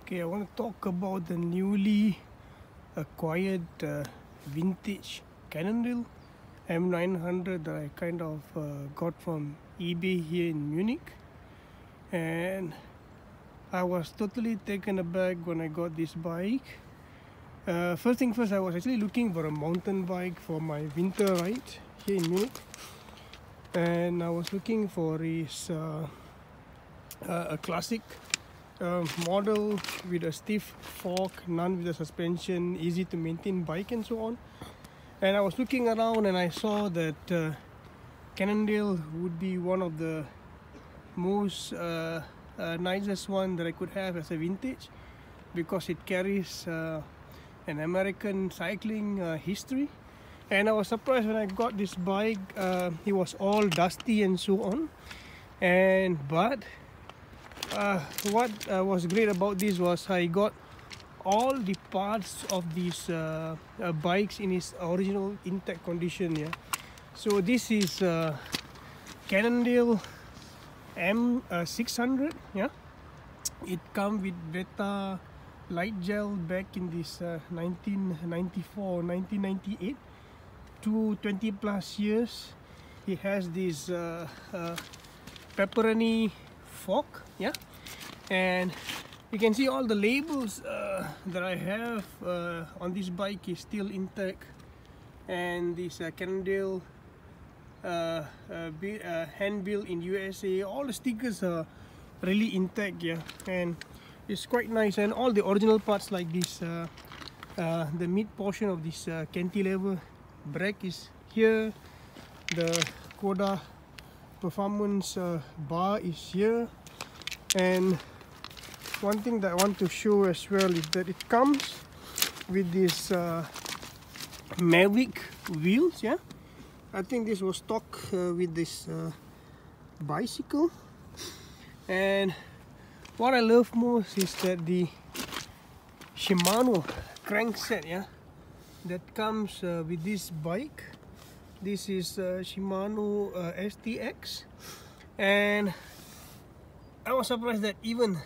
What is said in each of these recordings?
Okay, I want to talk about the newly acquired vintage Cannondale M600 that I kind of got from eBay here in Munich, and I was totally taken aback when I got this bike. First thing first, I was actually looking for a mountain bike for my winter ride here in Munich, and I was looking for a classic model with a stiff fork, none with a suspension, easy to maintain bike and so on. And I was looking around and I saw that Cannondale would be one of the most nicest one that I could have as a vintage, because it carries an American cycling history. And I was surprised when I got this bike. It was all dusty and so on, but what was great about this was I got all the parts of these bikes in its original intact condition. Yeah, so this is Cannondale M600. Yeah, it comes with Beta light gel back in this 1994 1998 to 20 plus years. It has this pepperoni fork, yeah, and you can see all the labels that I have on this bike is still intact, and this Cannondale hand built in USA, all the stickers are really intact, yeah, and it's quite nice. And all the original parts like this, the mid portion of this cantilever brake is here, the Koda performance bar is here, and one thing that I want to show as well is that it comes with this Mavic wheels. Yeah, I think this was stock with this bicycle. And what I love most is that the Shimano crankset, yeah, that comes with this bike. This is Shimano STX, and I was surprised that even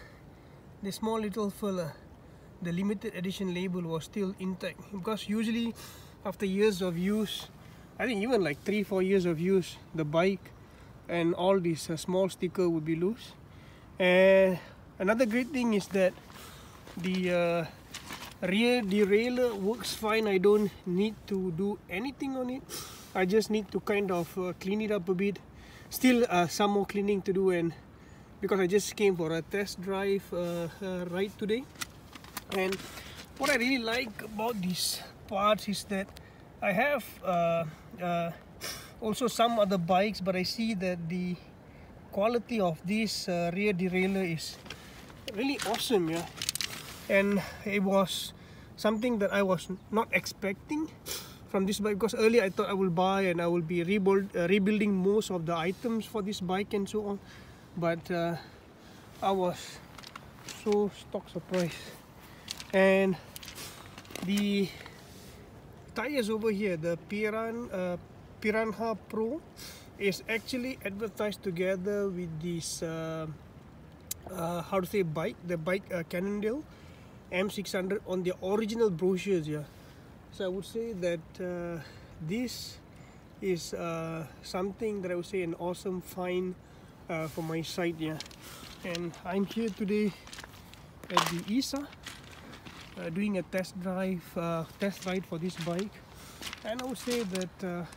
the small little fella, the limited edition label was still intact, because usually after years of use, I think even like 3-4 years of use, the bike and all these small sticker would be loose. And another great thing is that the rear derailleur works fine. I don't need to do anything on it. I just need to kind of clean it up a bit. Still some more cleaning to do, and because I just came for a test drive ride today. And what I really like about these parts is that I have also some other bikes, but I see that the quality of this rear derailleur is really awesome, yeah. And it was something that I was not expecting from this bike, because earlier I thought I will buy and I will be rebuilding most of the items for this bike and so on, but I was so surprised. And the tires over here, the Piranha Pro, is actually advertised together with this bike Cannondale M600 on the original brochures, yeah. So I would say that this is something that I would say an awesome find for my site, yeah. And I'm here today at the ISA doing a test ride for this bike, and I would say that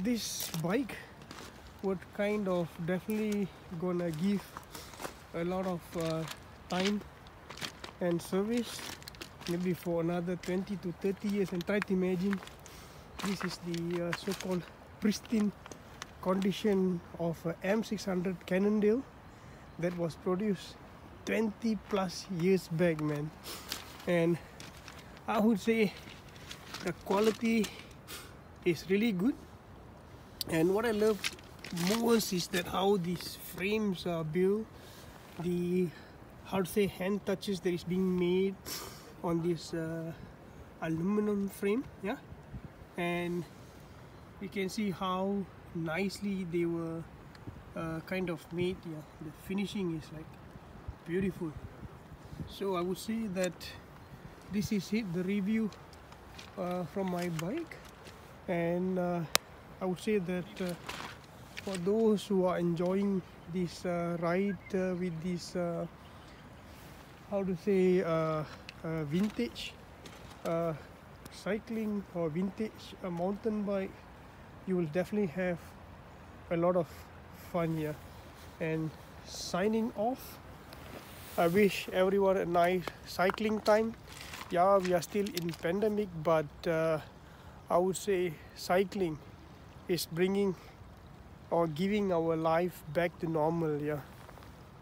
this bike would kind of definitely gonna give a lot of time and service, maybe for another 20 to 30 years. And try to imagine, this is the so-called pristine condition of M600 Cannondale that was produced 20 plus years back, man. And I would say the quality is really good. And what I love most is that how these frames are built, the hand touches that is being made on this aluminum frame, yeah. And you can see how nicely they were kind of made, yeah. The finishing is like beautiful. So I would say that this is it, the review from my bike, and I would say that for those who are enjoying this ride with this how to say vintage cycling or vintage mountain bike, you will definitely have a lot of fun here. And signing off, I wish everyone a nice cycling time. Yeah, we are still in pandemic, but I would say cycling is bringing or giving our life back to normal. Yeah,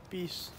peace.